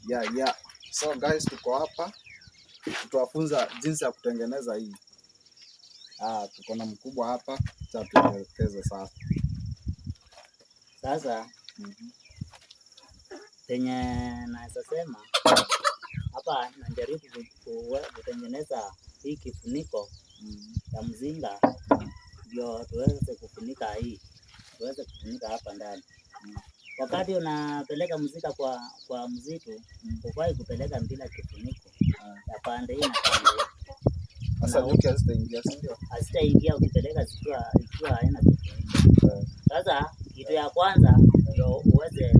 Yeah. So guys, tuko hapa tutawafunza jinsi ya kutengeneza hii. Tuko na mkubwa hapa, tuelekeze sasa. Sasa penye naweza sema hapa, najaribu kutengeneza hii kifuniko ya mzinga ndio tuweze kufunika hii, tuweze kufunika hapa ndani. Wakati unapeleka mzinga kwa msitu, hufai kupeleka bila kifuniko ya pande hii na pande hii. Sasa nyuki hazitaingia ukipeleka ikiwa haina kifuniko. Sasa kitu ya kwanza ndio uweze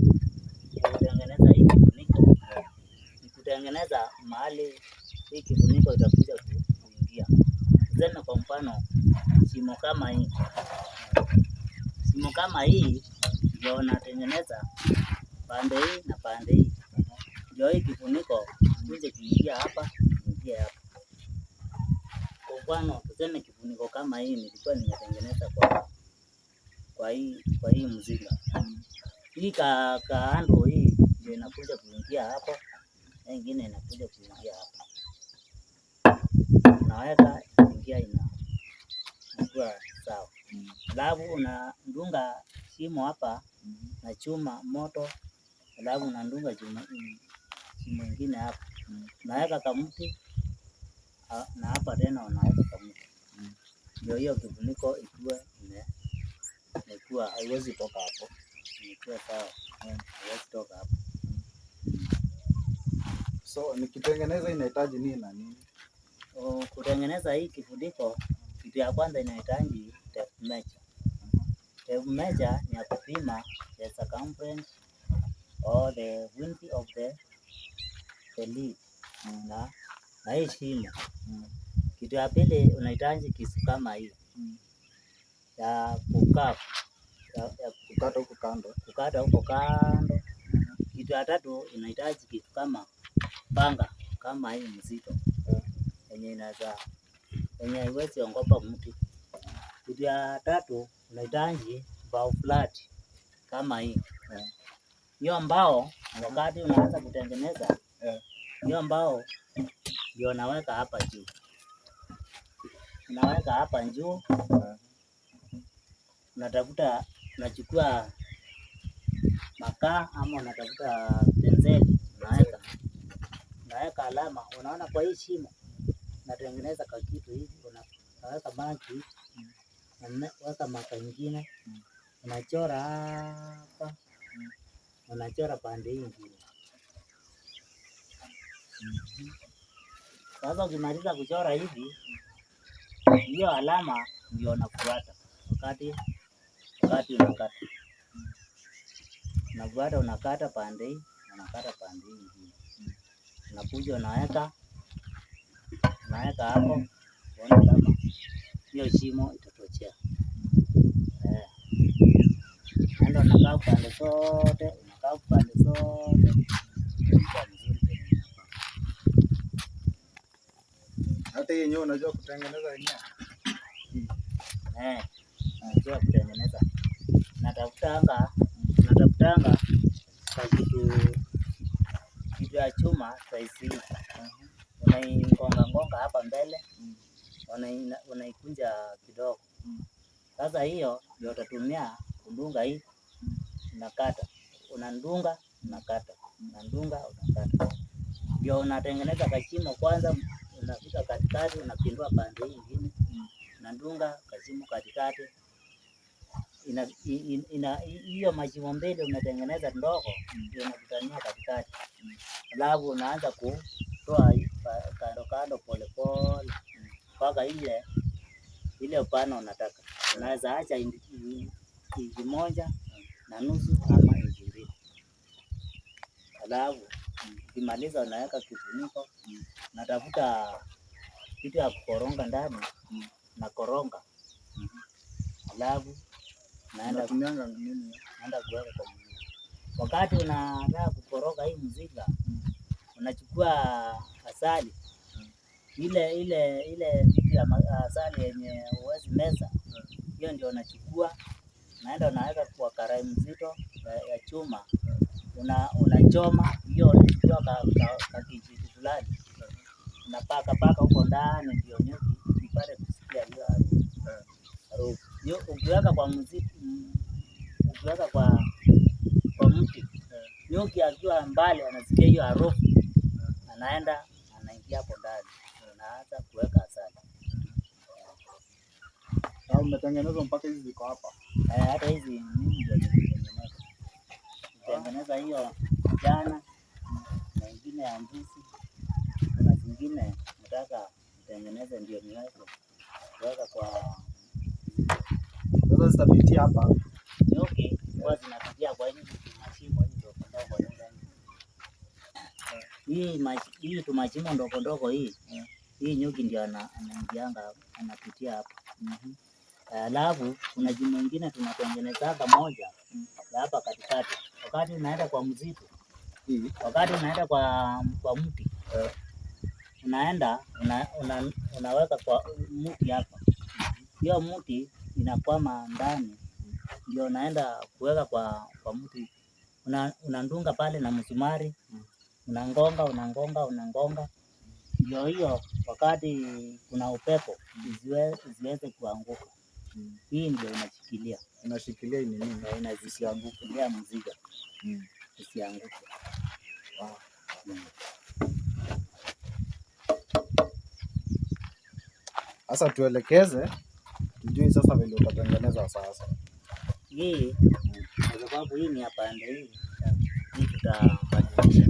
kutengeneza hii kifuniko, ni kutengeneza mahali hii kifuniko itakuja kuingia. Tuseme kwa mfano shimo kama hii, ndio unatengeneza pande hii na pande hii, ndio hii kifuniko kuje kuingia hapa, kuingia hapa. Kwa mfano tuseme kifuniko kama hii nilikuwa nimetengeneza kwa hii mzinga. Hii kaando hii ndio inakuja kuingia hapo, na nyingine inakuja kuingia hapa. Naweka kuingia inakuwa sawa. Alafu unadunga shimo hapa na chuma moto, alafu unadunga shimo ingine hapa. Naweka kamti na hapa tena unaweka kamti. Ndio hiyo kifuniko imekuwa haiwezi toka hapo. Imekuwa sawa. Haiwezi toka hapo. So nikitengeneza inahitaji nini na nini? Kutengeneza hii kifuniko, kitu ya kwanza inahitaji tape measure. Tape measure ni ya kupima the circumference or the width of the leaf na hii shimo. Kitu ya pili unahitaji kisu kama hii ya kukata huko kando. Kitu ya tatu unahitaji kitu kama panga kama hii mzito yenye haiwezi ogopa mtu. Kitu ya tatu unahitaji mbao flat kama hii. Hiyo mbao wakati unaanza kutengeneza hiyo mbao ndio unaweka hapa juu. Unaweka hapa juu, unachukua makaa ama unatafuta penseli, unaweka alama. Unaona kwa hii shimo unatengeneza kwa kitu hivi, unaweka maji, unaweka makaa ingine, unachora hapa, unachora pande hii ingine. Sasa ukimaliza kuchora hivi, hiyo alama ndio unafuata wakati unakata. Unafuata, unakata pande hii, unakata pande hii ingine. Unakuja unaweka hapo, uone kama hiyo shimo itatoshea. Ndio unakaa pande zote, Hata yenyewe unajua kutengeneza yenyewe? Unajua kutengeneza. Natafutanga kwa kitu ya chuma saisi. Unaigonga hapa mbele, unaikunja kidogo. Sasa hiyo ndio utatumia kudunga hii, unakata. Unadunga, unakata. Ndio unatengeneza kashimo kwanza, unafika katikati, unapindua pande hii ingine. Unadunga kashimo katikati. Hiyo mashimo mbili umetengeneza ndogo ndio unakutania katikati. Alafu unaanza kutoa kando polepole mpaka ile upana unataka. Unaweza acha inchi 1.5 ama inchi 2. Alafu ukimaliza unaweka kifuniko, natafuta kitu ya kukoronga ndani na koronga. Alafu naenda kuweka kwa mzinga. Wakati unataka kukoroga hii mzinga, unachukua asali ile vitu ya asali yenye huwezi meza, hiyo ndio unachukua, naenda unaweka kwa karai mzito ya chuma, unachoma hiyo ikiwa ka kijiti fulani, unapaka huko ndani, ndio nyuki ipate kusikia hiyo harufu. Ukiweka kwa muziki, ukiweka kwa mti, nyuki akiwa mbali anasikia hiyo harufu, anaenda anaingia hapo ndani, anaanza kuweka asali. Na umetengeneza mpaka hizi ziko hapa. Hata hizi mimi ndio nitengeneza hiyo jana, na ingine ya mbuzi, na zingine nataka nitengeneze ndio niweke kuweka kwa Sasa zitapitia hapa. nyuki huwa zinapitia kwa hizi mashimo hizi ndogo ndogo. Hii tumashimo ndogo ndogo hii nyuki ndio anaingianga anapitia hapa. Alafu kuna jimu mwingine tunatengenezaga moja ya hapa katikati. Wakati unaenda kwa msitu, wakati unaenda kwa mti, unaenda unaweka kwa mti hapa. Hiyo mti inakwama ndani, ndio unaenda kuweka kwa mti. Unandunga pale na msumari, unangonga, ndio hiyo wakati kuna upepo isiweze kuanguka. Hii ndio inashikilia nini? Inazisiangukia mzigo. Isianguke. Sasa tuelekeze, tujui sasa vile utatengeneza sasa. Hii kwa sababu hii ni ya pande hii. Hii tutabadilisha.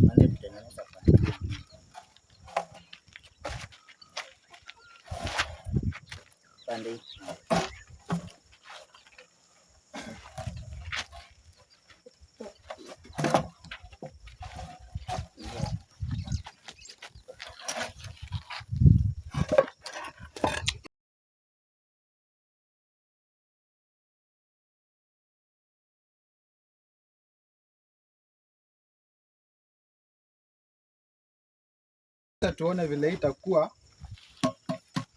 Maana tutengeneza pande hii. Sasa tuone vile itakuwa.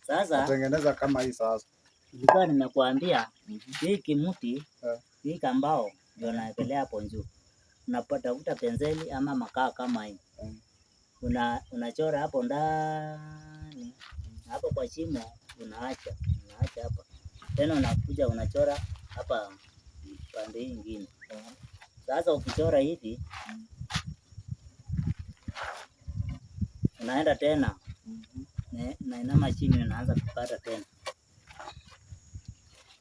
Sasa tengeneza kama hii sasa. Nilikuwa nimekuambia hii kimuti, hii kambao ndio naekelea hapo juu. Unapotafuta penseli ama makaa kama hii. Unachora hapo ndani. Hapo kwa shimo unaacha hapa. Tena unakuja unachora hapa pande hii nyingine. Sasa ukichora hivi unaenda tena na inama chini unaanza kukata tena.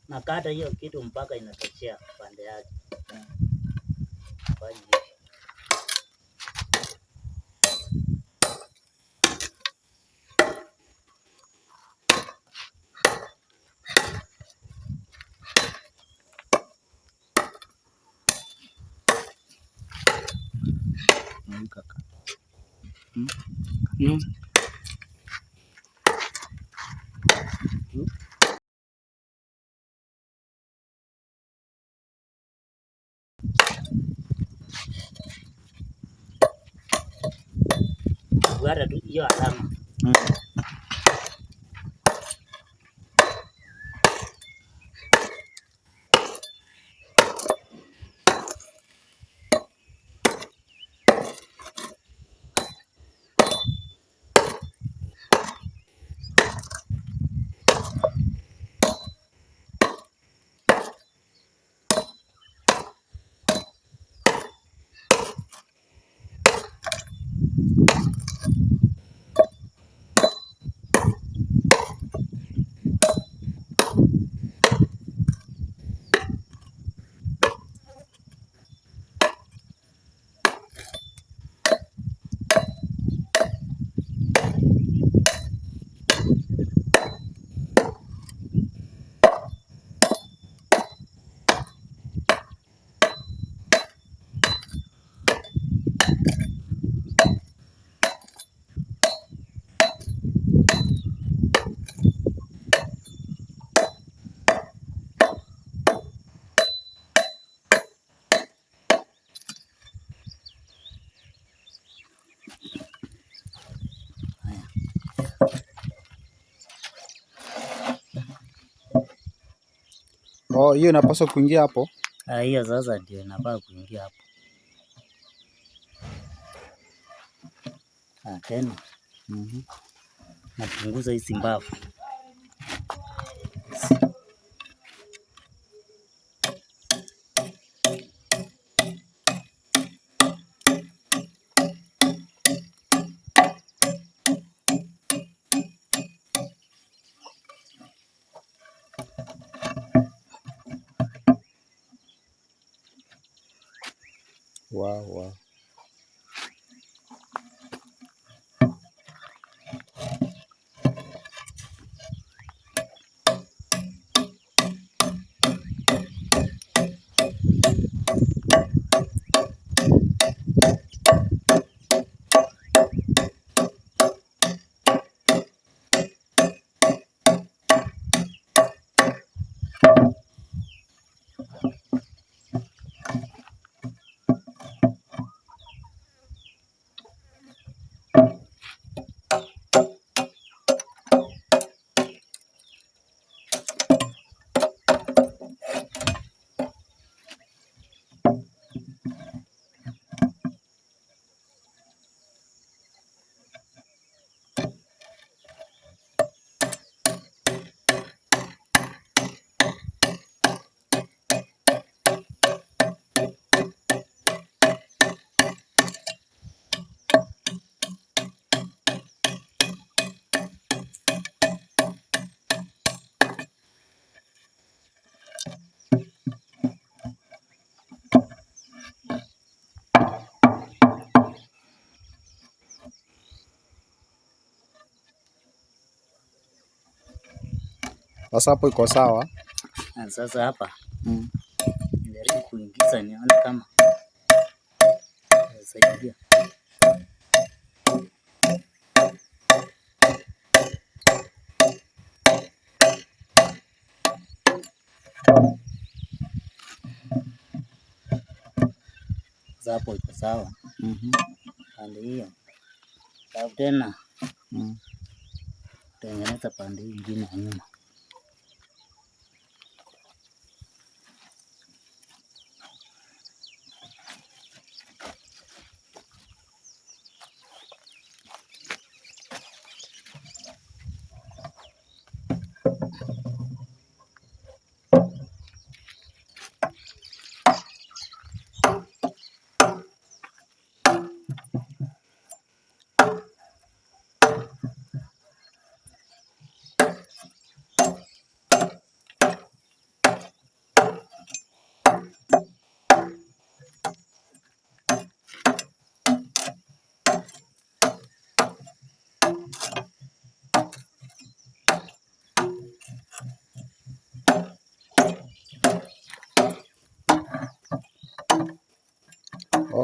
Nakata hiyo kitu mpaka inatoshea pande yake. Kuweka tu hiyo alama. Hiyo inapaswa kuingia hapo. Hiyo sasa ndio inafaa kuingia hapo. Tena napunguza hizi mbavu. Wow. Sasa hapo iko sawa. Sasa hapa najaribu kuingiza nione kama inasaidia. Sasa hapo iko sawa. Pande hiyo. Alafu tena tengeneza pande hii ingine ya nyuma.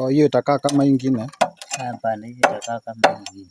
Hiyo itakaa kama ingine. Pande hii itakaa kama ingine.